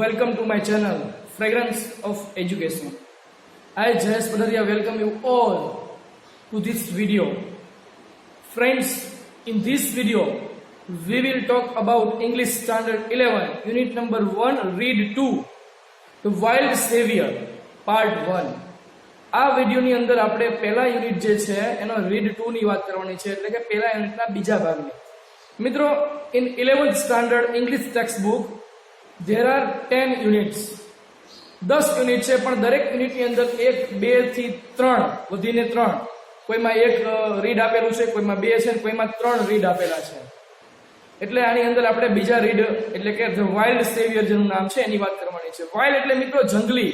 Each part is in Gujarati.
welcome to my channel, Fragrance of Education. I, Jayesh Padaria, welcome you all to this video. Friends, in this video, we will talk about English Standard 11, Unit number 1, Read 2, The Wild Savior, Part 1. આ વિડીયોની અંદર આપણે પહેલા યુનિટ જે છે એનો રીડ 2 ની વાત કરવાની છે, એટલે કે પહેલા યુનિટના બીજા ભાગની. મિત્રો, in 11th standard English textbook there are 10 units. 10 unit છે, પણ દરેક યુનિટની અંદર 1, 2 થી 3 વધીને 3, કોઈમાં 1 રીડ આપેલું છે, કોઈમાં 2 છે, કોઈમાં 3 રીડ આપેલા છે. એટલે આની અંદર આપણે બીજા રીડ એટલે કે ધ વાઇલ્ડ સેવિયર જેનું નામ છે એની વાત કરવાની છે. વાઇલ્ડ એટલે મિત્રો જંગલી,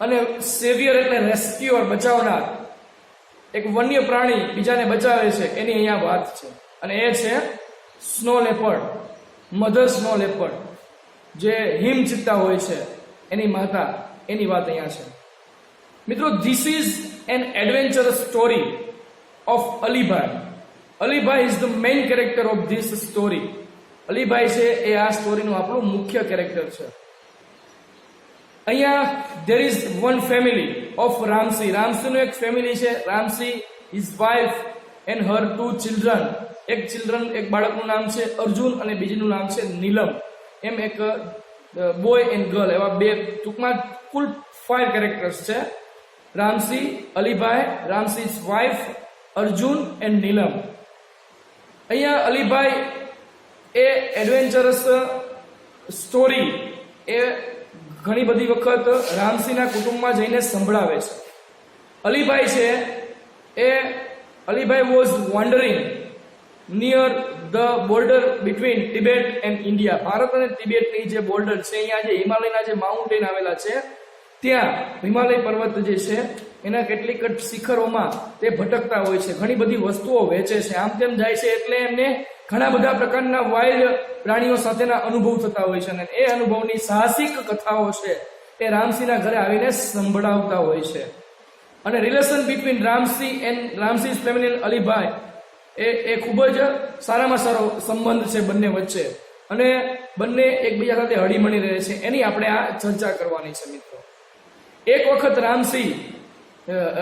અને સેવિયર એટલે રેસ્ક્યુઅર, બચાવનાર, એક વન્ય પ્રાણી બીજાને બચાવે છે એની અહીંયા વાત છે. અને એ છે snow leopard, mother snow leopard, જે હિમ ચિત્તા હોય છે એની માતા, એની વાત અહીંયા છે. મિત્રો, this is an adventurous story of Alibhai. Alibhai is the main character of this story. Alibhai છે એ આ સ્ટોરીનું આપણું મુખ્ય કેરેક્ટર છે. અહીંયા there is one family of Ramsi. રામસીનું એક ફેમિલી છે. Ramsi, his wife and her 2 children. એક બાળકનું નામ છે અર્જુન અને બીજીનું નામ છે નીલમ. એમ એક બોય એન્ડ ગર્લ, એવા બે, ટૂંકમાં કુલ 5 કેરેક્ટર્સ છે. રામસી, અલીભાઈ, રામસી's wife, અર્જુન એન્ડ નીલમ. અહીંયા અલીભાઈ એ એડવેન્ચરસ સ્ટોરી એ ઘણી બધી વખત રામસીના કુટુંબમાં જઈને સંભળાવે છે. અલીભાઈ છે એ Alibhai was wandering near the border between Tibet and India. Bharat અને તિબેટની જે બોર્ડર છે, અહીંયા જે હિમાલયના જે માઉન્ટેન આવેલા છે, ત્યાં હિમાલય પર્વત જે છે એના કેટલીક શિખરોમાં તે ભટકતા હોય છે, ઘણી બધી વસ્તુઓ વેચે છે, આમ તેમ જાય છે. એટલે એમને ઘણા બધા પ્રકારના વાઇલ્ડ પ્રાણીઓ સાથેના અનુભવ થતા હોય છે, અને એ અનુભવની સાહસિક કથાઓ છે એ રામસીના ઘરે આવીને સંભળાવતા હોય છે. અને relation between Ramsay and Ramsay's family and Alibhai એ ખૂબ જ સારામાં સારો સંબંધ છે બંને વચ્ચે, અને બંને એકબીજા સાથે હળીમળી રહે છે. એની આપણે આ ચર્ચા કરવાની છે. મિત્રો, એક વખત રામસી,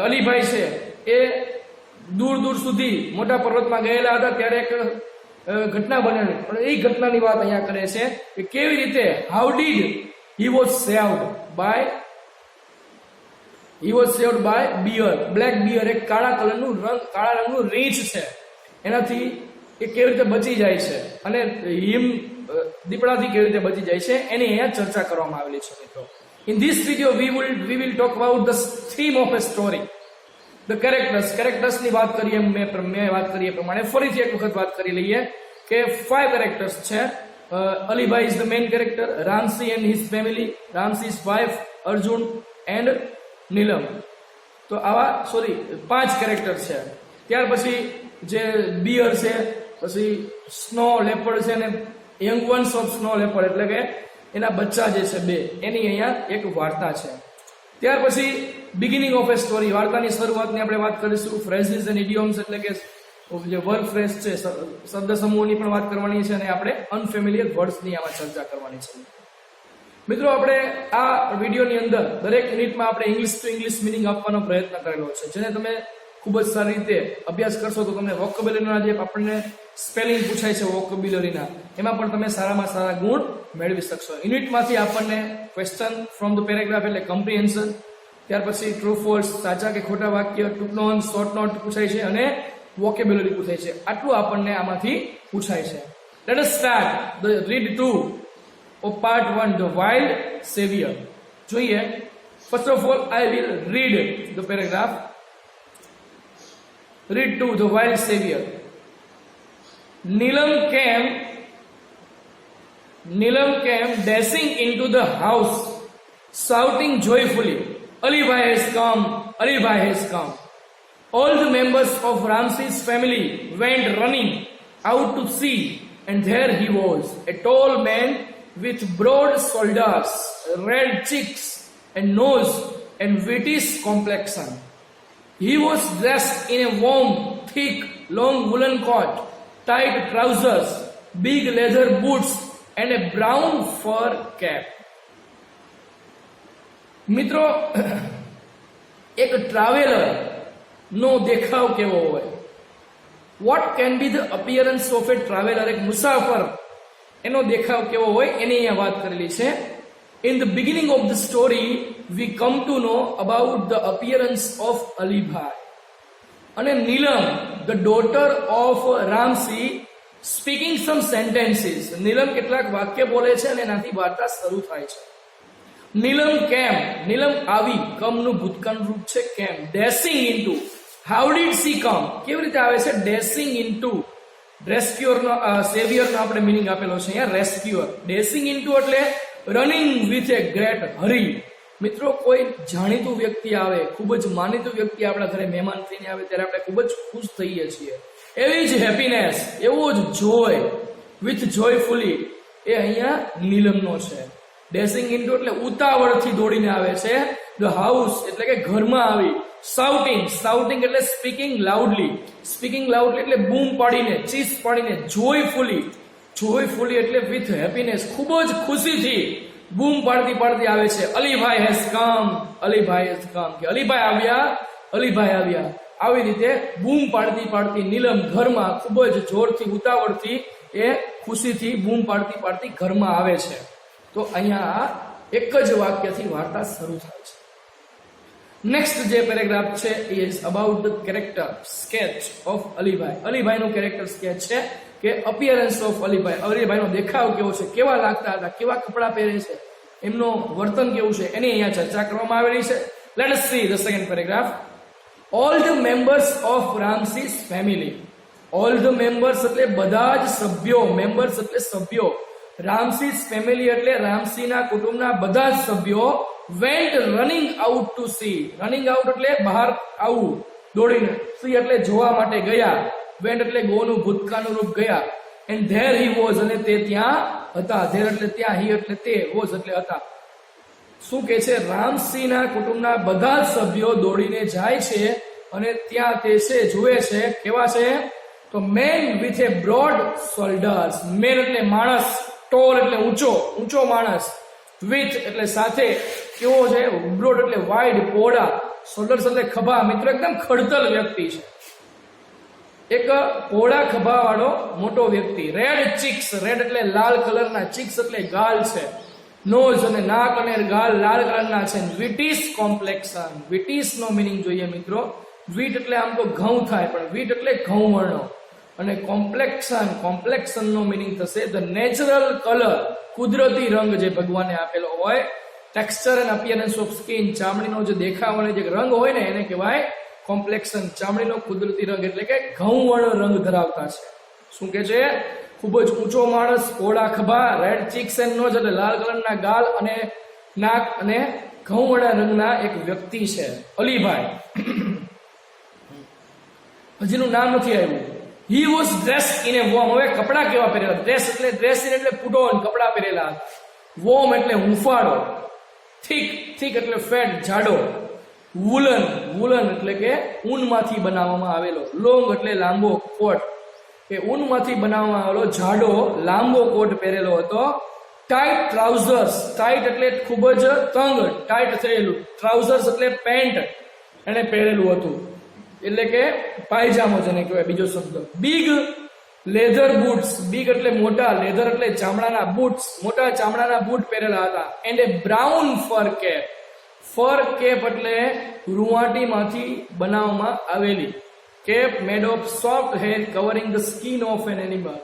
અલીભાઈ છે એ દૂર દૂર સુધી મોટા પર્વતમાં ગયેલા હતા. ત્યારે એક ઘટના બનેલી, પણ એ ઘટનાની વાત અહીંયા કરે છે કે કેવી રીતે how did he was saved by bear, black bear, એક કાળા રંગનું રીંછ છે, એનાથી એ કેવી રીતે બચી જાય છે, અને હિમ દીપડાથી કેવી રીતે બચી જાય છે એની અહીંયા ચર્ચા કરવામાં આવેલી છે. મિત્રો, in this video we will talk about the theme of a story, the characters ની વાત કરીએ. મેં વાત કરીએ પ્રમાણે ફરીથી એક વખત વાત કરી લઈએ કે 5 કેરેક્ટર્સ છે. Alibhai is the main character, Ramsay and his family, Ramsay's wife, Arjun and Neelam. તો આવા 5 કેરેક્ટર છે. ત્યાર પછી જે બિયર છે, પછી સ્નો લેપર્ડ છે, ને young ones of snow leopard એટલે કે એના બચ્ચા જે છે 2, એની અહીંયા એક વાર્તા છે. ત્યાર પછી બિગિનિંગ ઓફ એ સ્ટોરી, વાર્તાની શરૂઆતની આપણે વાત કરીશું. ફ્રેઝિસ એન્ડ ઇડિયોમ્સ એટલે કે જે વર્ડ ફ્રેઝ છે, શબ્દ સમૂહોની પણ વાત કરવાની છે, અને આપણે અનફેમિલિયર વર્ડ્સની આમાં ચર્ચા કરવાની છે. મિત્રો, આપણે આ વિડીયોની અંદર દરેક યુનિટમાં આપણે ઇંગ્લિશ ટુ ઇંગ્લિશ મિનિંગ આપવાનો પ્રયત્ન કરેલો છે, જેને તમે ખૂબ જ સારી રીતે અભ્યાસ કરશો તો તમને વોકેબ્યુલરીના જે આપણને સ્પેલિંગ પૂછાય છે વોકેબ્યુલરીના, એમાં પણ તમે સારામાં સારા ગુણ મેળવી શકશો. યુનિટમાંથી આપણને ક્વેશ્ચન ફ્રોમ ધ પેરેગ્રાફ એટલે કમ્પ્રિહેન્શન, ત્યાર પછી ટ્રુ ફોલ્સ, સાચા કે ખોટા વાક્ય, ટૂંક નોંધ, શોર્ટ નોટ પૂછાય છે, અને વોકેબ્યુલરી પૂછાય છે. આટલું આપણને આમાંથી પૂછાય છે. Let us start the read 2 of part 1, the wild savior. જોઈએ. First of all I will read the paragraph. Read 2, the wild savior. Neelam came dashing into the house, shouting joyfully, "Alibhai has come! Alibhai has come!" All the members of Ramsey's family went running out to see, and there he was, a tall man with broad shoulders, red cheeks and nose, and whitish complexion. He was dressed in a warm, thick, long woolen coat, tight trousers, big leather boots, and a brown fur cap. મિત્રો, એક ટ્રાવેલર નો દેખાવ કેવો હોય? What can be the appearance of A traveller? એક મુસાફર એનો દેખાવ કેવો હોય એની અહીંયા વાત કરેલી છે. In the beginning of the story, we come to know about the appearance of Ali Bhai. And Neelam, the daughter of Ramsi, speaking some sentences. Neelam કેટલાક વાક્ય બોલે છે અને એનાથી વાર્તા શરૂ થાય છે. Neelam came. Neelam આવી. come નું ભૂતકાળ રૂપ છે came. Dashing into. How did she come? કેવી રીતે આવે છે? Dashing into. રેસ્ક્યુઅર નો સેવિયર નો આપણે મીનિંગ આપેલો છે અહીંયા, રેસ્ક્યુઅર. ડેસિંગ ઇન્ટુ એટલે રનિંગ વિથ એ ગ્રેટ હરી. મિત્રો, કોઈ જાણીતું વ્યક્તિ આવે, ખૂબ જ માનીતું વ્યક્તિ આપણા ઘરે મહેમાન થઈને આવે ત્યારે આપણે ખૂબ જ ખુશ થઈએ છીએ. એવી જ હેપીનેસ, એવો જ જોય વિથ જોયફુલી એ અહીંયા નીલમનો છે. ડેસિંગ ઇન્ટુ એટલે ઉતાવળથી દોડીને આવે છે. ધ હાઉસ એટલે કે ઘરમાં આવી. સાઉટિંગ, સાઉટિંગ એટલે સ્પીકિંગ લાઉડલી. સ્પીકિંગ લાઉડલી એટલે બૂમ પાડીને, ચીસ પાડીને. જોયફુલી, જોયફુલી એટલે વિથ હેપીનેસ, ખૂબ જ ખુશીથી બૂમ પાડતી પાડતી આવે છે. Alibhai has come, Alibhai has come, કે અલીભાઈ આવ્યા, અલીભાઈ આવ્યા. આવી રીતે બૂમ પાડતી પાડતી નીલમ ઘરમાં ખૂબ જ જોરથી, ઉતાવળથી, એ ખુશીથી બૂમ પાડતી પાડતી ઘરમાં આવે છે. તો અહીંયા એક જ વાક્યથી વાર્તા શરૂ થાય છે. નેક્સ્ટ જે પેરેગ્રાફ છે is about the character sketch of Alibhai. અલીભાઈનું કેરેક્ટર સ્કેચ છે કે અપિયરન્સ ઓફ અલીભાઈ. અલીભાઈનો દેખાવ કેવો છે, કેવા લાગતા હતા, કેવા કપડાં પહેરે છે, એમનું વર્તન કેવું છે, એની અહીંયા ચર્ચા કરવામાં આવેલી છે. Let us see the second paragraph. All the members of Ramsay's family. All the members એટલે બધા જ સભ્યો. મેમ્બર્સ એટલે સભ્યો. રામસીસ ફેમિલી એટલે રામસીના કુટુંબના બધા જ સભ્યો went running out to see. running out એટલે બહાર આવવું, દોડીને. see એટલે જોવા માટે ગયા. went એટલે go નું ભૂતકાળનું રૂપ ગયા. and there he was, અને તે ત્યાં હતા. there એટલે ત્યાં, he એટલે તે, was એટલે હતા. શું કે છે? રામસિંહના કુટુંબના બધા જ સભ્યો દોડીને જાય છે અને ત્યાં તે છે, જુએ છે. કેવા છે? તો man with a broad shoulders. Man એટલે માણસ, ટોલ એટલે ઊંચો, ઊંચો માણસ. વિથ એટલે સાથે. કેવો છે? બ્રોડ એટલે વાઇડ, પહોળા. શોલ્ડર્સ એટલે ખભા. મિત્રો, એકદમ ખડતલ વ્યક્તિ છે, એક પહોળા ખભા વાળો મોટો વ્યક્તિ. Red cheeks. રેડ એટલે લાલ કલરના, ચીક્સ એટલે ગાલ છે. નોઝ અને નાક અને ગાલ લાલ કલરના છે. વિટીસ કોમ્પ્લેક્શન. વિટીસ નો મિનિંગ જોઈએ મિત્રો. વીટ એટલે આમ તો ઘઉં થાય, પણ વીટ એટલે ઘઉં વર્ણો. અને કોમ્પ્લેક્શન, કોમ્પ્લેક્શન નો મિનિંગ થશે ધ નેચરલ કલર, કુદરતી રંગ જે ભગવાને આપેલો હોય. Texture and appearance of skin, ચામડીનો જે દેખાવ અને જે રંગ હોય ને એને કહેવાય કોમ્પ્લેક્શન. ચામડીનો કુદરતી રંગ એટલે કે ઘઉં વર્ણ રંગ ધરાવતા છે. શું કે છે? ખૂબ જ ઊંચો માણસ, પહોળા ખભા, રેડ ચીક્સ એન્ડ નોઝ એટલે લાલ કલરના ગાલ અને નાક અને ઘઉં વર્ણ રંગના એક વ્યક્તિ છે અલીભાઈ. હજીનું નામ નથી આવ્યું. He was dressed in a warm. હવે કપડા કેવા પહેરેલા? ડ્રેસ એટલે ડ્રેસ ઇન એટલે પુટ ઓન, કપડા પહેરેલા. વોર્મ એટલે હુંફાળો. થીક, થીક એટલે ફેટ, જાડો. વુલન, વુલન એટલે કે ઊનમાંથી બનાવવામાં આવેલો. લોંગ એટલે લાંબો કોટ, કે ઊનમાંથી બનાવવામાં આવેલો જાડો લાંબો કોટ પહેરેલો હતો. Tight trousers. ટાઈટ એટલે ખૂબ જ તંગ, ટાઈટ થયેલું. ટ્રાઉઝર્સ એટલે પેન્ટ એને પહેરેલું હતું, એટલે કે પાયજામો જેને કહેવાય, બીજો શબ્દ. Big leather boots. બિગ એટલે મોટા, લેધર એટલે ચામડાના, બૂટ્સ મોટા ચામડાના બૂટ પહેરેલા હતા. And a brown fur cap. Fur cap એટલે રૂંવાટીમાંથી બનાવવામાં આવેલી cap. Made of soft hair covering the skin of an animal.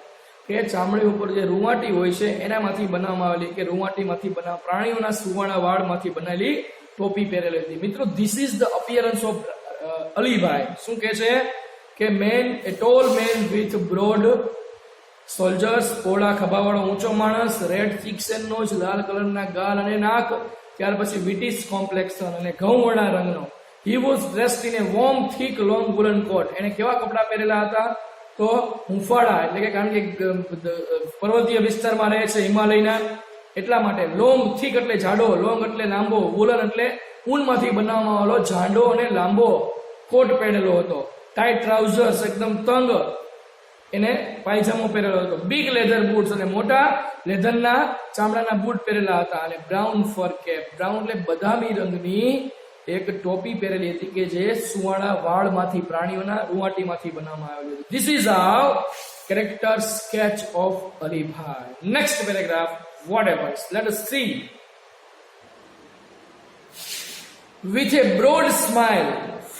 કે ચામડી ઉપર જે રૂંવાટી હોય છે એનામાંથી બનાવવામાં આવેલી, કે રૂંવાટીમાંથી પ્રાણીઓના સુવાળા વાળમાંથી બનેલી ટોપી પહેરેલી હતી. મિત્રો, this is the appearance of Alibhai. શું કે છે? કે man, a tall man with broad soldiers, પહોળા ખભાવાળો ઊંચો માણસ, રેડ ચીક્સ એન્ડ નોઝ, લાલ કલરના ગાલ અને નાક. ત્યાર પછી વિટીસ કોમ્પ્લેક્શન અને ઘઉંવર્ણા રંગનો. He was dressed in a warm thick long woollen coat. એને કેવા કપડા પહેરેલા હતા? તો હુંફાળા, એટલે કે કારણ કે પર્વતીય વિસ્તારમાં રહે છે હિમાલયના, એટલા માટે. લોંગ, થીક એટલે જાડો, લોંગ એટલે લાંબો, વુલન એટલે ઊનમાંથી બનાવવામાં આવેલો જાડો અને લાંબો કોટ પહેરેલો હતો. ટાઈટ ટ્રાઉઝર્સ એકદમ તંગ, એને પાયજામો પહેરેલો હતો, બિગ લેધર બૂટ્સ અને મોટા લેધરના ચામડાના બૂટ પહેરેલા હતા, અને બ્રાઉન ફર કેપ, બ્રાઉન એટલે બદામી રંગની એક ટોપી પહેરેલી હતી કે જે સુવાળા વાળમાંથી, પ્રાણીઓના રૂંવાટીમાંથી બનાવવામાં આવેલી હતી. This is how character sketch of Ali Bhai. Next paragraph, what happens? Let us see. With a broad smile,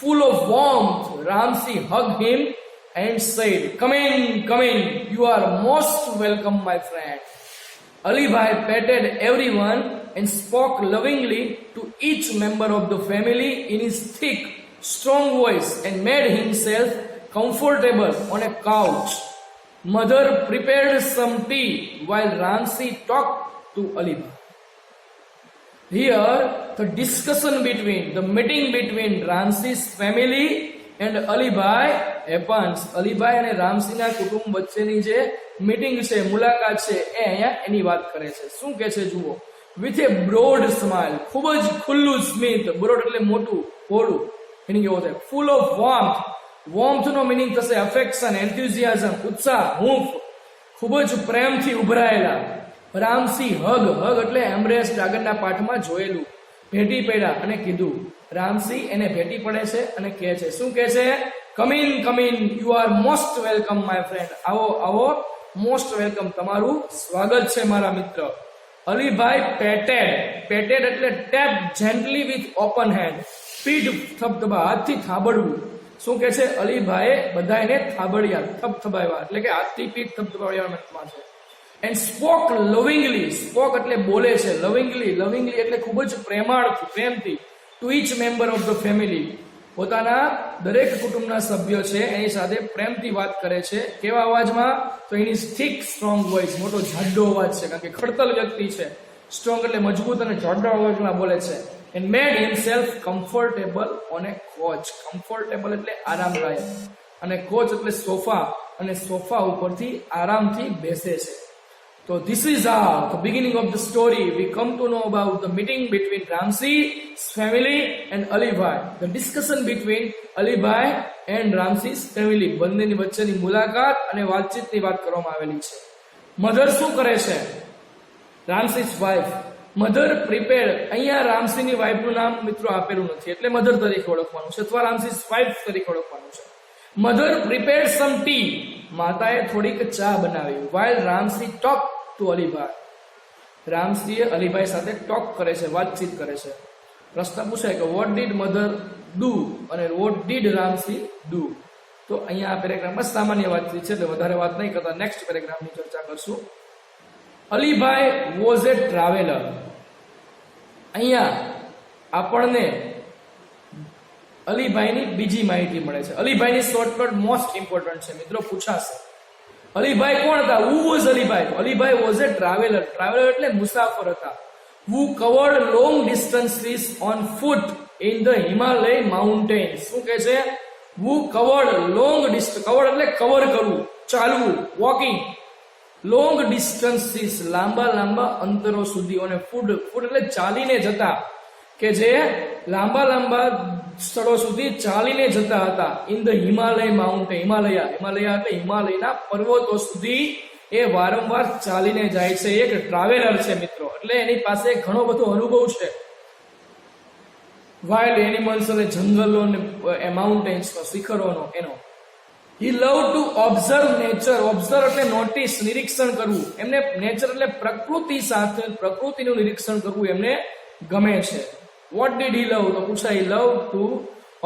full of warmth, Ramsi hugged him and said, "Come in, come in. You are most welcome, my friend." Ali Bhai patted everyone and spoke lovingly to each member of the family in his thick, strong voice and made himself comfortable on a couch. Mother prepared some tea while Ramsi talked to Ali Bhai. Here, the meeting between Ramsi's family and Ali Bhai happens. Ali Bhai અને રામસીના કુટુંબ વચ્ચેની જે મીટિંગ છે, મુલાકાત છે, એ અહીંયા એની વાત કરે છે. શું કહે છે જુઓ. With a broad smile, ખૂબ જ ખુલ્લું સ્મિત, broad એટલે મોટું, પહોળું, એની કેવો થાય. Full of warmth, warmth નો મીનિંગ થશે affection, enthusiasm, ઉત્સાહ, હૂંફ, ખૂબ જ પ્રેમથી ઉભરાયેલા. રામસી હગ એટલે એમ્બ્રેસ્ડ, આગળના પાઠમાં જોયેલું, ભેટી પડ્યા અને કીધું. રામસી એને ભેટી પડે છે અને કહે છે, શું કહે છે? Come in, you are most welcome my friend. આવો આવો, મોસ્ટ વેલકમ, તમારું સ્વાગત છે મારા મિત્ર. અલીભાઈ પેટેડ એટલે tap gently with open hand, પીઠ થપથપા, હાથથી થાબડવું. શું કે છે? અલીભાઈએ બધાને થાબડ્યા, થપથપાવ્યા, એટલે કે હાથથી પીઠ થપથપાવ્યા મતલબમાં છે. એન્ડ સ્પોક લવિંગલી, સ્પોક એટલે બોલે છે, લવિંગલી એટલે ખૂબ જ પ્રેમથી, to each member of the family, પોતાના દરેક કુટુંબના સભ્યો છે એની સાથે પ્રેમથી વાત કરે છે. કેવા અવાજમાં? તો એની થિક સ્ટ્રોંગ વોઇસ, મોટો જાડો અવાજ છે, કારણ કે ખડતલ વ્યક્તિ છે. સ્ટ્રોંગ એટલે મજબૂત અને જાડો અવાજમાં બોલે છે. And made himself comfortable on A coach. Comfortable એટલે આરામદાયક, અને કોચ એટલે સોફા, અને સોફા ઉપરથી આરામથી બેસે છે. So this is the beginning of the story. We come to know about the meeting between Ramsi's family and Ali Bhai. The discussion between Ali Bhai and Ramsi's family. બંનેની વચ્ચેની મુલાકાત અને વાતચીતની વાત કરવામાં આવેલી છે. મધર શું કરે છે? રામસી's wife. મધર પ્રિપેર, અહીંયા રામસીની વાઇફનું નામ મિત્રો આપેલું નથી, એટલે મધર તરીકે ઓળખવાનું છે, અથવા રામસી's wife તરીકે ઓળખવાનું છે. મધર પ્રિપેર સમ ટી, માતાએ થોડીક ચા બનાવી. while Ramsay talk to Alibhai, રામસીએ અલીભાઈ સાથે ટોક કરે છે, વાતચીત કરે છે. પ્રશ્ન પૂછાય કે વોટ ડીડ મધર ડુ અને વોટ ડીડ રામસી ડુ. તો અહીંયા આ પેરેગ્રાફમાં સામાન્ય વાતચીત છે, એટલે વધારે વાત નહીં કરતા નેક્સ્ટ પેરેગ્રાફની ચર્ચા કરશું. Alibhai was a traveller. અહીંયા આપણને અલીભાઈની બીજી માહિતી મળે છે. અલીભાઈની શોર્ટકટ મોસ્ટ ઇમ્પોર્ટન્ટ છે મિત્રો, પૂછાશે. અલીભાઈ કોણ હતા? Who was Alibhai? Alibhai was a traveller. Traveller એટલે મુસાફર હતા. Who covered long distances on foot in the Himalaya mountains. શું કે છે? Who covered long distance, covered એટલે કવર કરવું, ચાલવું, વોકિંગ. લોંગ ડિસ્ટન્સીસ લાંબા અંતરો સુધી, અને ફૂટ એટલે ચાલીને જતા, કે જે લાંબા સ્થળો સુધી ચાલીને જતા હતા. In the Himalaya mountain, Himalaya એટલે હિમાલયના પર્વતો સુધી એ વારંવાર ચાલીને જાય છે. એક ટ્રાવેલર છે મિત્રો, એટલે એની પાસે ઘણો બધો અનુભવ છે વાઇલ્ડ એનિમલ્સ અને જંગલો અને માઉન્ટેન્સનો, શિખરોનો એનો. He loved to observe nature. Observe એટલે નોટિસ, નિરીક્ષણ કરવું. એમને નેચર એટલે પ્રકૃતિ સાથે, પ્રકૃતિનું નિરીક્ષણ કરવું એમને ગમે છે. What did he love? તો પૂછાય. He loved to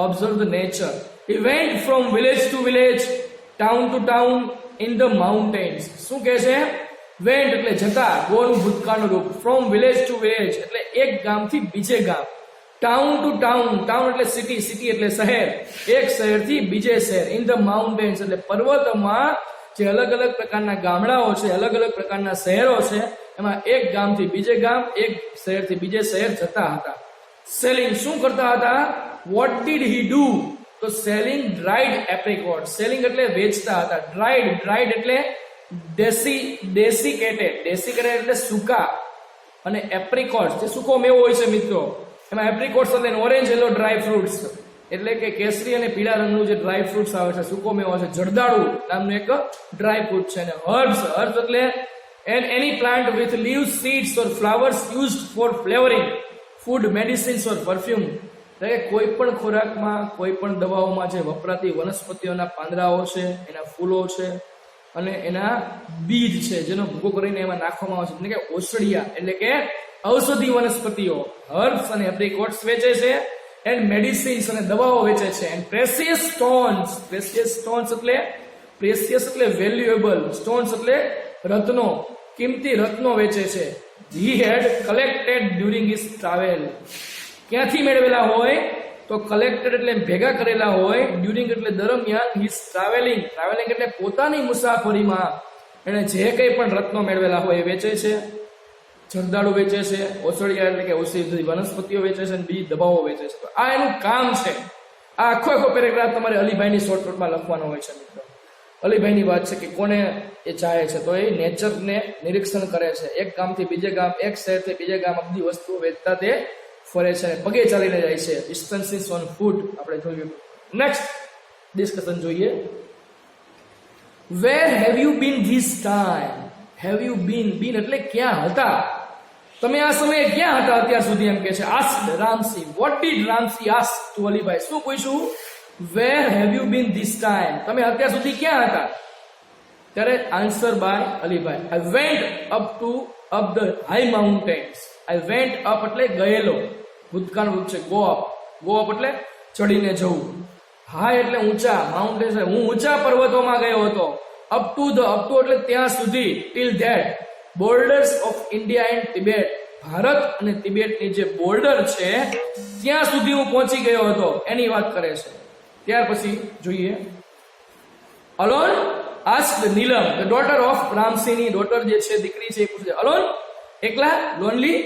observe the nature. He went from village to village, town to town in the mountains. શું કહે છે? Went એટલે જતા, go નું ભૂતકાળનું રૂપ. From village to village એટલે એક ગામથી બીજે ગામ. ટાઉન ટુ ટાઉન, ટાઉન એટલે સિટી એટલે શહેર, એક શહેરથી બીજે શહેર. ઇન ધ માઉન્ટેન્સ એટલે પર્વતોમાં જે અલગ અલગ પ્રકારના ગામડાઓ છે, અલગ અલગ પ્રકારના શહેરો છે, એમાં એક ગામથી બીજે ગામ, એક શહેરથી બીજે શહેર જતા હતા. સેલિંગ શું કરતા હતા? What did he do? તો સેલિંગ ડ્રાઈડ એપ્રિકોટ. સેલિંગ એટલે વેચતા હતા. ડ્રાઈડ એટલે ડેસિકેટેડ એટલે સૂકા, અને એપ્રિકોટ જે સૂકો મેવો હોય છે મિત્રો, એમાં એપ્રિકોટ્સ એટલે ઓરેન્જ યલો ડ્રાય ફ્રૂટ્સ. એટલે કે કેસરી અને પીળા રંગનું જે ડ્રાય ફ્રૂટ્સ આવે છે, સૂકો મેવો છે, જરદાળુ નામનું એક ડ્રાય ફ્રૂટ છે. અને હર્બ્સ એટલે any plant with leaves, seeds or flowers used for flavoring food, medicines or perfume. એટલે કે કોઈ પણ ખોરાકમાં, કોઈ પણ દવાઓમાં જે વપરાતી વનસ્પતિઓના પાંદડાઓ છે, એના ફૂલો છે અને એના બીજ છે, જેનો ભૂકો કરીને એમાં નાખવામાં આવે છે, એટલે કે ઓસડિયા એટલે કે ઔષધિ વનસ્પતિઓ, હર્બ્સ અને એપ્રિકોટ્સ વેચે છે. એન્ડ મેડિસિન્સ અને દવાઓ વેચે છે. And precious stones, precious stones એટલે પ્રેસિયસ એટલે વેલ્યુએબલ, સ્ટોન્સ એટલે રત્નો, કિંમતી રત્નો વેચે છે. he had collected during his travel. ક્યાંથી મેળવેલા હોય તો કલેક્ટેડ એટલે ભેગા કરેલા હોય, ડ્યુરિંગ એટલે દરમિયાન, હિઝ ટ્રાવેલિંગ, ટ્રાવેલિંગ એટલે પોતાની મુસાફરીમાં એને જે કંઈ પણ રત્નો મેળવેલા હોય એ વેચે છે. જરદાળુ વેચે છે, ઓસડિયા એટલે કે ઔષધિ વનસ્પતિઓ વેચે છે, અને બીજી દવાઓ વેચે છે. તો આ એનું કામ છે. આ આખો પેરેગ્રાફ તમારે અલીભાઈની શોર્ટકટમાં લખવાનો હોય છે મિત્રો. અલીભાઈની વાત છે કે કોને એ ચાહે છે, તો એ નેચરને નિરીક્ષણ કરે છે. એક ગામથી બીજે ગામ, એક શહેરથી બીજે ગામ આ બધી વસ્તુઓ વેચતા તે ફરે છે, પગે ચાલીને જાય છે. ડિસ્ટન્સીસ ઓન ફૂટ આપણે જોયું. નેક્સ્ટ ડિસ્કશન જોઈએ. Where have you been this time? Have you been, been એટલે ક્યાં હતા તમે આ સમયે, ક્યાં હતા અત્યાર સુધી, એમ કે છે. Asked Ramsay, what did Ramsay ask to Alibhai? શું પૂછ્યું? Where have you been this time? તમે અત્યાર સુધી ક્યાં હતા? ત્યારે answer by Alibhai, I went up the high mountains. I went up એટલે ગયેલો, ભૂતકાળ રૂપ છે. ગો અપ એટલે ચડીને જવું. હાઈ એટલે ઊંચા, માઉન્ટેન્સ એટલે હું ઊંચા પર્વતોમાં ગયો હતો. અપ ટુ એટલે ત્યાં સુધી, till that borders of India and Tibet, ભારત અને તિબેટની જે બોર્ડર છે ત્યાં સુધી હું પહોંચી ગયો હતો, એની વાત કરે છે. ત્યાર પછી જોઈએ. Alone asked Neelam, the daughter of રામસિંહની ડોટર જે છે, દીકરી છે, એ પૂછે અલોન, એકલા, લોનલી?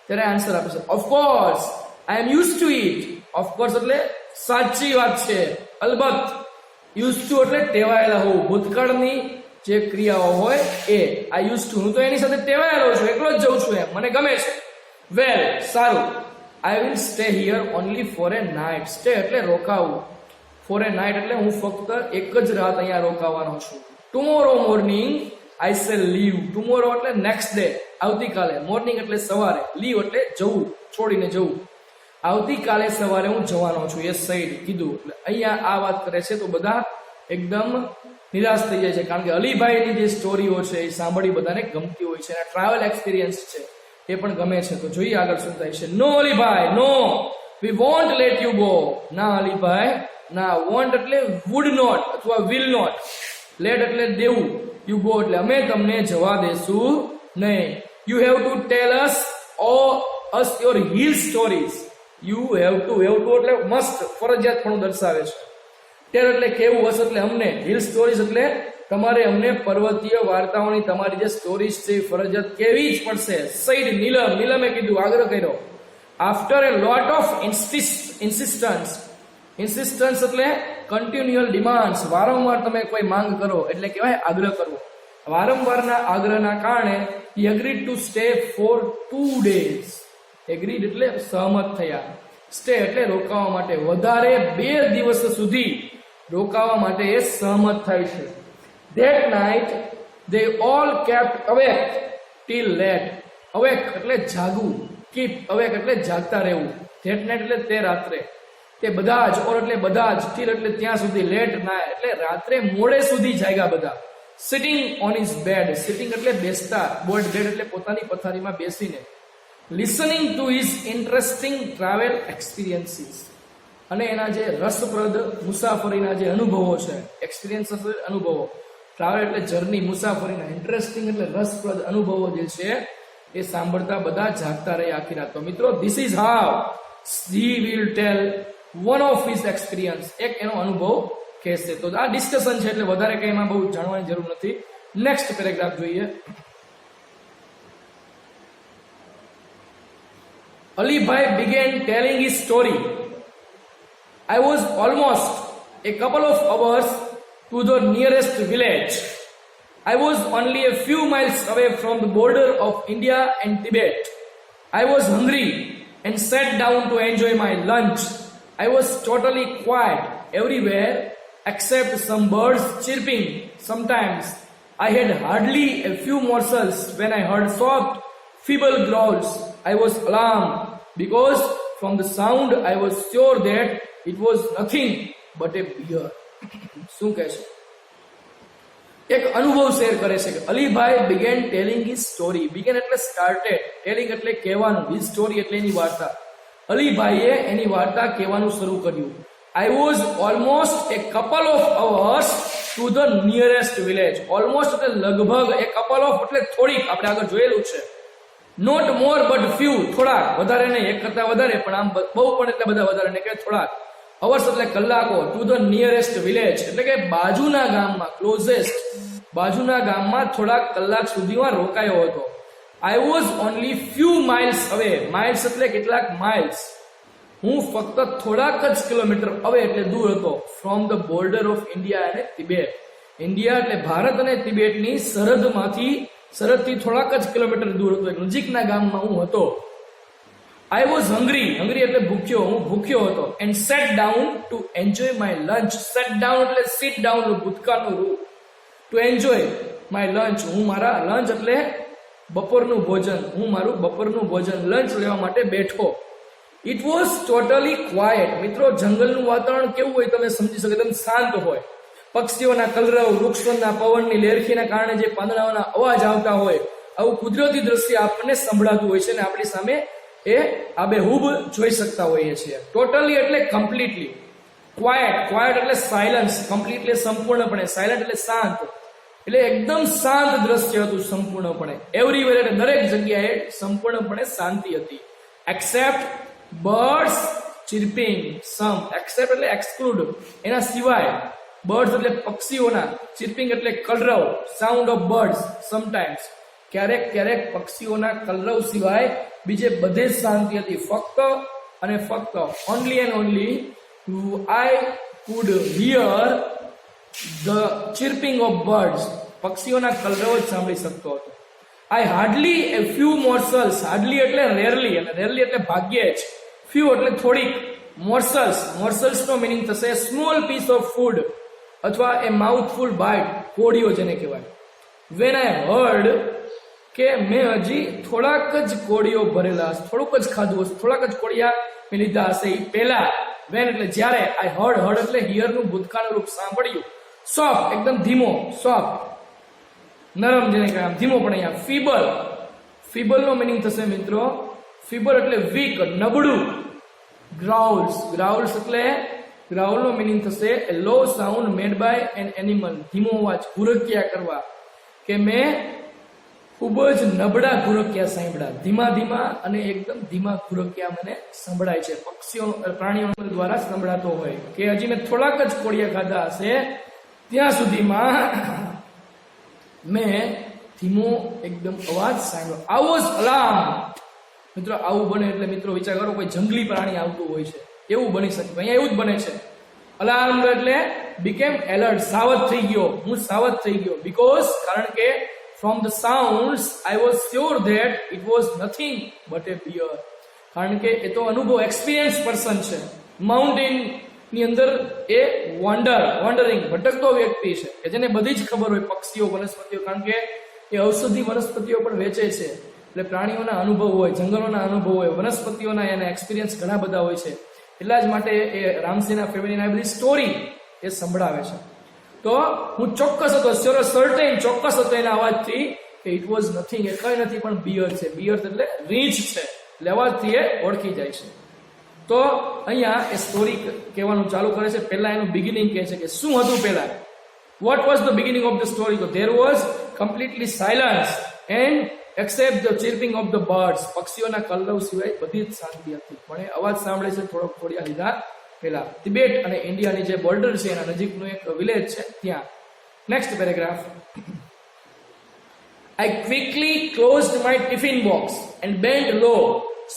ત્યારે આન્સર આપે છે of course I am use to it. Of course એટલે સાચી વાત છે, અલબત્ત. યુઝ ટુ એટલે ટેવાયેલા હોવું, ભૂતકાળની જે ક્રિયાઓ હોય એ. આ યુઝ ટુ, હું તો એની સાથે ટેવાયેલો છું, એકલો જ જઉં છું, એમ મને ગમે છે. વેલ, સારું. I will stay here only for a night. Stay એટલે રોકાવું, ફોર એ નાઇટ એટલે હું ફક્ત એક જ રાત અહીંયા રોકાવાનો છું. Tomorrow morning I shall leave. Tomorrow એટલે નેક્સ્ટ ડે, આવતીકાલે. મોર્નિંગ એટલે સવારે, લીવ એટલે જવું, છોડીને જવું. આવતીકાલે સવારે હું જવાનો છું, એ સૈડ કીધું. એટલે અહીંયા આ વાત કરે છે તો બધા એકદમ નિરાશ થઈ જાય છે, કારણ કે અલીભાઈની જે સ્ટોરીઓ છે એ સાંભળી બધાને ગમતી હોય છે, એના ટ્રાવેલ એક્સપિરિયન્સ છે એ પણ ગમે છે. તો જોઈએ આગળ શું થાય છે. No Alibhai, no, we won't let you go. ના અલીભાઈ, ના. વોન્ટ એટલે વુડ નોટ અથવા વિલ નોટ. લેટ એટલે દેવું, યુ ગો એટલે અમે તમને જવા દેશું નહીં. You have to tell us your hill stories. You have to એટલે મસ્ટ, ફરજિયાત પણ દર્શાવે છે. ટેલ એટલે કેવું, હસ એટલે અમને, હિલ સ્ટોરીઝ એટલે તમારે અમને પર્વતીય વાર્તાઓની તમારી જે સ્ટોરીઝ છે ફરજિયાત કેવી જ પડશે. સૈડ નીલમ, નીલમે કીધું, આગ્રહ કર્યો. After A lot of ઇન્સિસ્ટન્સ. ઇન્સિસ્ટન્સ એટલે કન્ટિન્યુઅલ ડિમાન્ડ્સ, વારંવાર તમે કોઈ માંગ કરો એટલે કહેવાય આગ્રહ કરવો. વારંવારના આગ્રહના કારણે he agreed to stay for 2 days. Agreed એટલે સહમત થયા. સ્ટે એટલે રોકાવા માટે, વધારે 2 દિવસ સુધી રોકાવા માટે એ સહમત થાય છે. That night they all kept awake till late. awake એટલે જાગવું, keep awake એટલે જાગતા રહેવું. That night એટલે તે રાત્રે, તે બધા જ, ઓર એટલે બધા જ, till એટલે ત્યાં સુધી, લેટ નાઇટ એટલે રાત્રે મોડે સુધી જાગ્યા બધા. Sitting on his bed, sitting એટલે બેસતા, બોર્ડ બેડ એટલે પોતાની પથારીમાં બેસીને. Listening to his interesting travel experiences, અને એના જે રસપ્રદ મુસાફરીના જે અનુભવો છે, એક્સપિરિયન્સ એટલે અનુભવો, ટ્રાવેલ એટલે જર્ની, મુસાફરીના, ઇન્ટરેસ્ટિંગ એટલે રસપ્રદ અનુભવો જે છે એ સાંભળતા બધા જાગતા રહ્યા આખી રાત. તો મિત્રો, this is how he will tell one of his experience. એક એનો અનુભવ કહેશે. તો આ ડિસ્કશન છે એટલે વધારે કંઈ એમાં બહુ જાણવાની જરૂર નથી. નેક્સ્ટ પેરેગ્રાફ જોઈએ. Alibhai began telling his story. I was almost a couple of hours to the nearest village. I was only a few miles away from the border of India and Tibet. I was hungry and sat down to enjoy my lunch. I was totally quiet everywhere except some birds chirping. Sometimes I had hardly a few morsels when I heard soft, feeble growls. I was alarmed because from the sound I was sure that it was nothing but a bear. શું કહે છે? એક અનુભવ શેર કરે છે કે Alibhai began telling his story. Began એટલે started, telling એટલે કહેવાનું, his story એટલે એની વાર્તા. અલીભાઈએ એની વાર્તા કહેવાનું શરૂ કર્યું. I was almost a couple of hours to the nearest village. Almost એટલે લગભગ, a couple of એટલે થોડીક, આપણે આગળ જોયેલું છે. Not more but few, થોડાક, વધારે નહીં, એક કરતા વધારે, પણ આમ બહુ પણ એટલે બધા વધારે નહીં કે થોડાક. અવર્સ એટલે કલાકો. ટુ ધ નિયરેસ્ટ વિલેજ એટલે કે બાજુના ગામમાં, ક્લોઝેસ્ટ, બાજુના ગામમાં થોડાક કલાક સુધીમાં રોકાયો હતો. I was only few miles અવે. માઇલ્સ એટલે કેટલાક માઇલ્સ. હું ફક્ત થોડાક જ કિલોમીટર અવે એટલે દૂર હતો. From the border of India અને તિબેટ. ઇન્ડિયા એટલે ભારત અને તિબેટની સરહદથી થોડાક જ કિલોમીટર દૂર હતો. નજીકના ગામમાં હું હતો. I was hungry. Hungry એટલે ભૂખ્યો. હું ભૂખ્યો હતો. And sat down to enjoy my lunch. Sat down એટલે sit down નું ભૂતકાળનું રૂપ. To enjoy my lunch. હું મારા લંચ એટલે બપોરનું ભોજન. હું મારું બપોરનું ભોજન લંચ લેવા માટે બેઠો. It was totally quiet. મિત્રો, જંગલનું વાતાવરણ કેવું હોય તમે સમજી શકો, એકદમ શાંત હોય. પક્ષીઓના કલરવ, વૃક્ષોના પવનની લેરખીના કારણે જે પાંદડાઓના અવાજ આવતા હોય, આવું કુદરતી દ્રશ્ય આપણને સંભળાતું હોય છે અને આપણી સામે એ આબેહૂબ જોઈ શકતા હોઈએ છીએ. ટોટલી એટલે કમ્પ્લીટલી. ક્વાયટ એટલે સાયલન્સ. કમ્પ્લીટલી સંપૂર્ણપણે. સાયલન્ટ એટલે શાંત. એટલે એકદમ શાંત દ્રશ્ય હતું સંપૂર્ણપણે. એવરીવેર એટલે દરેક જગ્યાએ સંપૂર્ણપણે શાંતિ હતી. એક્સેપ્ટ બર્ડ્સ ચિર્પિંગ સમ. એક્સેપ્ટ એટલે એક્સક્લુડ, એના સિવાય. બર્ડ્સ એટલે પક્ષીઓના. ચિર્પિંગ એટલે કલરવ, સાઉન્ડ ઓફ બર્ડ્સ. સમટાઈમ્સ ક્યારેક ક્યારેક પક્ષીઓના કલરવ સિવાય બીજે બધે જ શાંતિ હતી. ફક્ત અને ફક્ત only and only I could hear the chirping of birds. પક્ષીઓના કલરવ જ સાંભળી શકતો હતો. I hardly a few morsels. Hardly એટલે રેરલી, અને રેરલી એટલે ભાગ્યે જ. ફ્યુ એટલે થોડીક. મોર્સલ્સ, મોર્સલ્સ નો મિનિંગ થશે સ્મોલ પીસ ઓફ ફૂડ અથવા એ માઉથફુલ બાઇટ, કોળીઓ જેને કહેવાય. વેન આઈ હર્ડ કે મેં હજી થોડાક જ કોળીઓ ભરેલા હશે, થોડુંક જ ખાધું હશે, થોડાક જ કોળિયા મેં લીધા હશે. એ પહેલા, વેન એટલે જ્યારે, આઈ હર્ડ એટલે હિયરનું ભૂતકાળનું રૂપ સાંભળ્યું. સોફ્ટ એકદમ ધીમો, સોફ્ટ નરમ જેને કહેવાય, ધીમો પણ અહીંયા. ફીબલ, ફીબલ નો મિનિંગ થશે મિત્રો, ફીબલ એટલે વીક, નબળું. ગ્રાઉલ્સ, ગ્રાઉલ્સ એટલે ગ્રાઉલ નો મિનિંગ થશે a low sound made by an an. ધીમો અવાજ, ઘુરકિયા કરવા. કે મેં ખૂબ જ નબળા ઘુરકિયા સાંભળ્યા. ધીમા ધીમા અને એકદમ ધીમા ઘુરકિયા મને સંભળાય છે. પક્ષીઓ, પ્રાણીઓ દ્વારા સંભળાતો હોય કે હજી મેં થોડાક જ કોળિયા ખાધા હશે ત્યાં સુધીમાં મેં ધીમો એકદમ અવાજ સાંભળ્યો. I was alarmed. મિત્રો, આવું બને એટલે મિત્રો વિચાર કરો, કોઈ જંગલી પ્રાણી આવતું હોય છે એવું બની શકે. અહીંયા એવું જ બને છે. અલાર્મ્ડ એટલે બીકેમ એલર્ટ, સાવધ થઈ ગયો. હું સાવધ થઈ ગયો. બીકોઝ કારણ કે from the sounds I was sure that it was nothing but a bear. કારણ કે એ તો અનુભવ, એક્સપિરિયન્સ પર્સન છે. માઉન્ટેન ની અંદર એ વોન્ડરિંગ ભટકતો વ્યક્તિ છે કે જેને બધી જ ખબર હોય પક્ષીઓ, વનસ્પતિઓ, કારણ કે એ ઔષધિ વનસ્પતિઓ પણ વેચે છે. એટલે પ્રાણીઓના અનુભવ હોય, જંગલોના અનુભવ હોય, વનસ્પતિઓના એના એક્સપિરિયન્સ ઘણા બધા હોય છે. એટલા જ માટે એ રામસિંહના ફેમિલીના બધી સ્ટોરી એ સંભળાવે છે. તો હું ચોક્કસ હતો, સર્ટેન ચોક્કસ હતો એના અવાજથી કે ઇટ વોઝ નથિંગ, એ કઈ નથી પણ બિયર છે. બિયર એટલે રીંછ છે, એટલે અવાજથી એ ઓળખી જાય છે. તો અહીંયા એ સ્ટોરી કહેવાનું ચાલુ કરે છે. પહેલા એનું બિગિનિંગ કહે છે કે શું હતું પહેલા. What was the beginning of the story? તો there was completely silence and except the chirping of the birds. પક્ષીઓના કલરવ સિવાય બધી જ શાંતિ હતી. પણ એ અવાજ સાંભળે છે થોડોક થોડિયા લીધા પહેલા. તિબેટ અને ઇન્ડિયાની જે બોર્ડર છે એના નજીકનું એક વિલેજ છે ત્યાં. Next paragraph. I quickly closed my tiffin box and bent low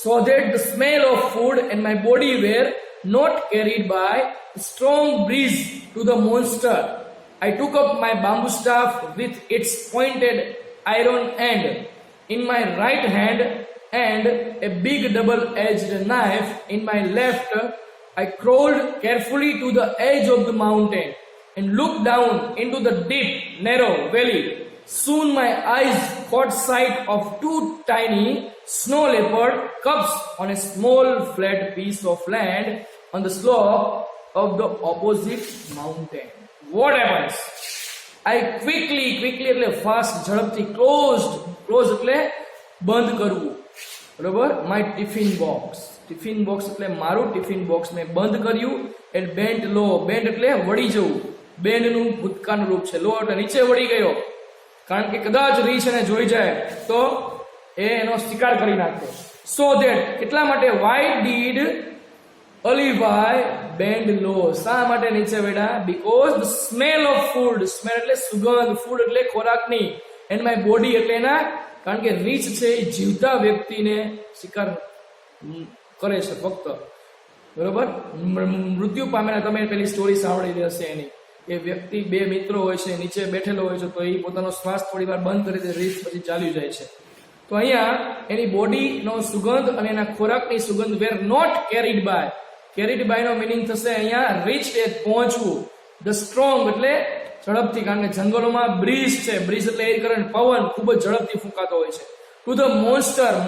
so that the smell of food and my body were not carried by a strong breeze to the monster. I took up my bamboo staff with its pointed iron end in my right hand and a big double-edged knife in my left I crawled carefully to the edge of the mountain and looked down into the deep, narrow valley. Soon my eyes caught sight of two tiny snow leopard cubs on a small flat piece of land on the slope of the opposite mountain. What happens? I quickly એટલે fast, ઝડપથી close એટલે બંધ કરવું, બરોબર. My tiffin box એટલે મારું ટિફિન બોક્સ મેં બંધ કર્યું. એન્ડ બેન્ટ લો, બેન્ટ એટલે વળી જવું, બેન્ડનું ભૂતકાળનું રૂપ છે. લો એટલે નીચે વળી ગયો, કારણ કે કદાચ રીછ એને જોઈ જાય તો એ એનો શિકાર કરી નાખે. સો ધેટ એટલા માટે વાય ડીડ અલીભાઈ બેન્ડ લો, શા માટે નીચે બેઠા? Because the smell of food, smell એટલે સુગંધ, ફૂડ એટલે ખોરાકની, એન્ડ માય બોડી એટલે એના, કારણ કે રીછ છે એ જીવતા વ્યક્તિને શિકાર કરે છે ફક્ત, બરોબર. મૃત્યુ પામેલા, તમે પેલી સ્ટોરી સાંભળેલી હશે એની, એ વ્યક્તિ બે મિત્રો હોય છે, નીચે બેઠેલો હોય છે, તો એ પોતાનો શ્વાસ થોડી વાર બંધ કરી દે, રીછ પછી ચાલ્યું જાય છે. તો અહીંયા એની બોડીનો સુગંધ અને એના ખોરાકની સુગંધ વેર નોટ કેરીડ બાય નો મિનિંગ થશે અહીંયા રીચ એ પહોંચવું. ધ સ્ટ્રોંગ એટલે ઝડપથી, કારણ કે જંગલોમાં બ્રીઝ છે, બ્રીઝ એટલે એર કરંટ, પવન ખૂબ જ ઝડપથી ફૂંકાતો હોય છે. ટુ ધ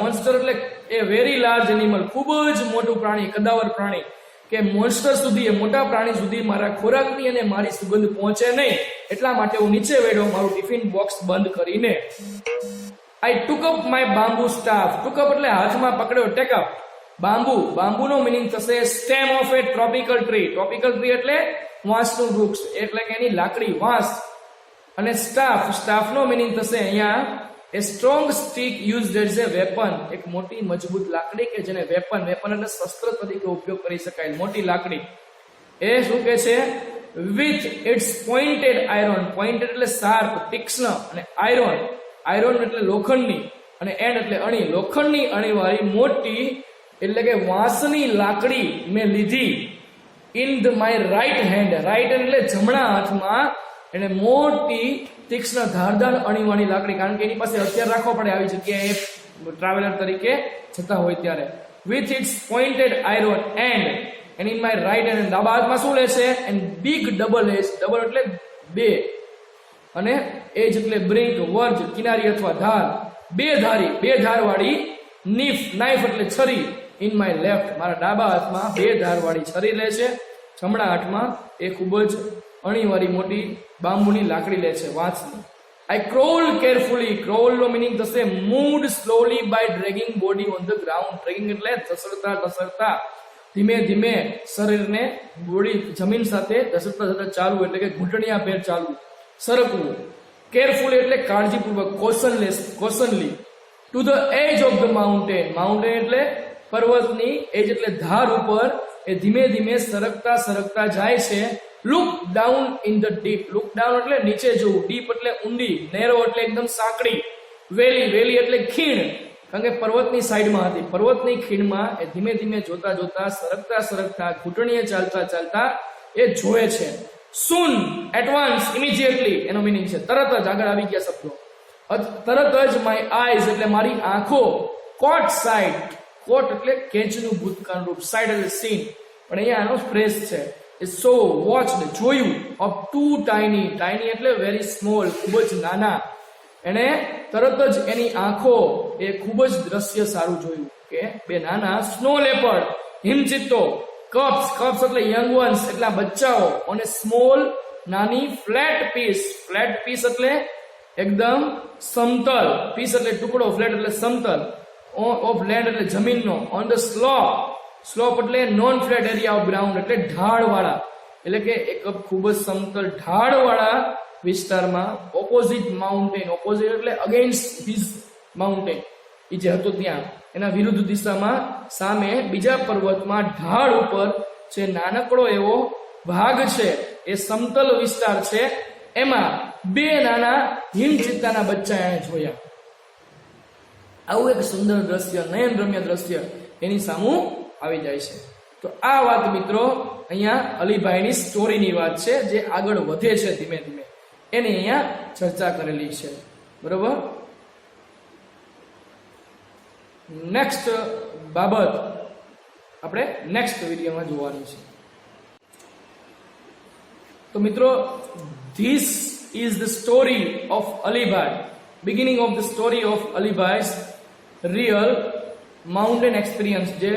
મોન્સ્ટર એટલે એ વેરી લાર્જ એનિમલ, ખૂબ જ મોટું પ્રાણી, કદાવર પ્રાણી, કે મોન્સ્ટર સુધી, એ મોટા પ્રાણી સુધી મારા ખોરાકની અને મારી સુગંધ પહોંચે નહીં, એટલા માટે હું નીચે વેડ્યો મારું ટિફિન બોક્સ બંધ કરીને. I took up my bamboo staff. took up એટલે હાથમાં પકડ્યો, take up. બાંબુનો મિનિંગ થશે stem of A tropical tree. Tropical tree એટલે વાંસનું વૃક્ષ, એટલે કે એની લાકડી, વાંસ. અને સ્ટાફનો મિનિંગ થશે અહીંયા a strong stick used as a weapon, એક મોટી મજબૂત લાકડી કે જેને વેપન એટલે શસ્ત્ર તરીકે ઉપયોગ કરી શકાય, મોટી લાકડી. એ શું કે છે? With it's pointed iron, pointed એટલે શાર્પ, તીક્ષ્ણ, અને આયરન એટલે લોખંડની, અને એન્ડ એટલે અણી, લોખંડની અણીવાળી મોટી એટલે કે વાંસની લાકડી મેં લીધી. In the my right hand, right એટલે જમણા હાથમાં, એને મોટી તીક્ષ્ણ ધારદાર અણીવાળી લાકડી, કારણ કે એની પાસે હથિયાર રાખવો પડે આવી જગ્યાએ ટ્રાવેલર તરીકે જતા હોય ત્યારે. With it's pointed iron and in my right hand, ડાબા હાથમાં શું લેશે? And big double edge, double એટલે બે, અને એજ એટલે બ્રિંક, વર્જ, કિનારી અથવા ધાર, બે ધારવાળી નાઇફ એટલે છરી. ઇન માય લેફ્ટ, મારા ડાબા હાથમાં બે ધારવાળી છરી લે છે, જમણા હાથમાં એ ખૂબ જ અણીવાળી મોટી બાંબુની લાકડી લે છે, વાંસની. આઈ ક્રોલ કેરફુલી, ક્રોલ નો મિનિંગ થશે moved slowly by dragging body on the ground. Dragging એટલે ઘસડતા ધીમે શરીરને બોડી જમીન સાથે ઘસડતા ચાલવું, એટલે કે ઘૂંટણિયા ભેર ચાલવું, સરકવું. કેરફુલી એટલે કાળજીપૂર્વક, cautiously. To the edge of the mountain એટલે પર્વતની, એજ એટલે ધાર ઉપર એ ધીમે સરકતા જાય છે. Look down in the deep, look down એટલે નીચે જોવું, ડીપ એટલે ઊંડી, નેરો એટલે એકદમ સાંકડી, વેલી એટલે ખીણ, કારણ કે પર્વતની સાઈડમાં હતી, પર્વતની ખીણમાં એ ધીમે જોતા સરકતા ઘૂંટણીએ ચાલતા એ જોવે છે. સૂન, એટ વન્સ, ઇમિડિયેટલી એનો મિનિંગ છે તરત જ, આગળ આવી ગયા શબ્દો. તરત જ માય આઈઝ એટલે મારી આંખો, કોટ સાઇટ, કોટ એટલે કેચનું ભૂતકાળ રૂપ, સાઇડ એટલે સીન, પણ અહીંયા આનો ફ્રેઝ છે. એ સો વોચડ જોયું, ઓફ ટુ ટાઈની એટલે વેરી સ્મોલ, ખૂબ જ નાના. એને તરત જ એની આંખો એ ખૂબ જ દ્રશ્ય સારું જોયું, કે બે નાના સ્નો લેપર્ડ, હિમચિત્તો, કપ્સ એટલે યંગ વન્સ એટલા બચ્ચાઓ, અને સ્મોલ નાની ફ્લેટ પીસ એટલે એકદમ સમતલ, પીસ એટલે ટુકડો, ફ્લેટ એટલે સમતલ, ઓફ લેન્ડ એટલે જમીનનો, ઓન ધ સ્લોપ એટલે non flat area of ground એટલે ઢાળવાળા, એટલે કે એક ખૂબ જ સમતલ ઢાળવાળા વિસ્તારમાં. ઓપોઝિટ માઉન્ટેન, ઓપોઝિટ એટલે અગેન્સ્ટ હિઝ માઉન્ટેન, એ જે હતો ત્યાં એના વિરુદ્ધ દિશામાં સામે બીજા પર્વતમાં ઢાળ ઉપર જે નાનકડો એવો ભાગ છે, એ સમતલ વિસ્તાર છે, એમાં બે નાના હિમચિત્તાના બચ્ચા એને જોયા. આવું એક સુંદર દ્રશ્ય, નયનરમ્ય દ્રશ્ય એની સામું આવી જાય છે. તો આ વાત મિત્રો અહીંયા અલીભાઈની સ્ટોરીની વાત છે, જે આગળ વધે છે ધીમે એની અહીંયા ચર્ચા કરેલી છે, બરોબર. નેક્સ્ટ બાબત આપણે નેક્સ્ટ વિડીયોમાં જોવાની છે. તો મિત્રો, this is the story of Alibhai, beginning of the story of Alibhai's real mountain experience. જે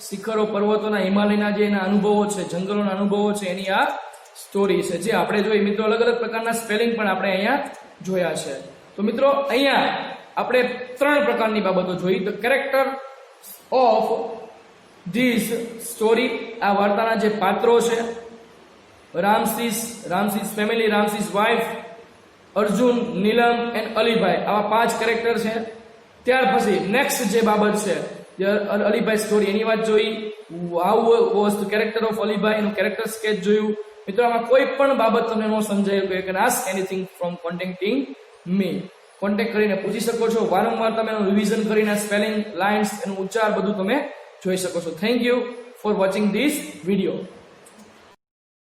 શિખરો, પર્વતોના, હિમાલયના જે એના અનુભવો છે, જંગલોના અનુભવો છે, એની આ સ્ટોરી છે, જે આપણે જોઈ. મિત્રો, અલગ અલગ પ્રકારના સ્પેલિંગ પણ આપણે અહીંયા જોયા છે. તો મિત્રો, અહીંયા આપણે 3 પ્રકારની બાબતો જોઈ. The character of this story, આ વાર્તાના જે પાત્રો છે, Ramsay's family, Ramsay's wife, Arjun, Neelam and Alibhai, આવા 5 કેરેક્ટર છે. ત્યાર પછી નેક્સ્ટ જે બાબત છે, જે અલીભાઈ સ્ટોરી, એની વાત જોઈ. How was the character of Alibhai, એનું કેરેક્ટર સ્કેચ જોયું. મિત્રો, આમાં કોઈ પણ બાબત તમને ન સમજાય તો you can ask anything from contacting me. Contact કરીને પૂછી શકો છો. વારંવાર તમે એનું રિવિઝન કરીને સ્પેલિંગ, લાઇન્સ, એનું ઉચ્ચાર બધું તમે જોઈ શકો છો. Thank you for watching this video.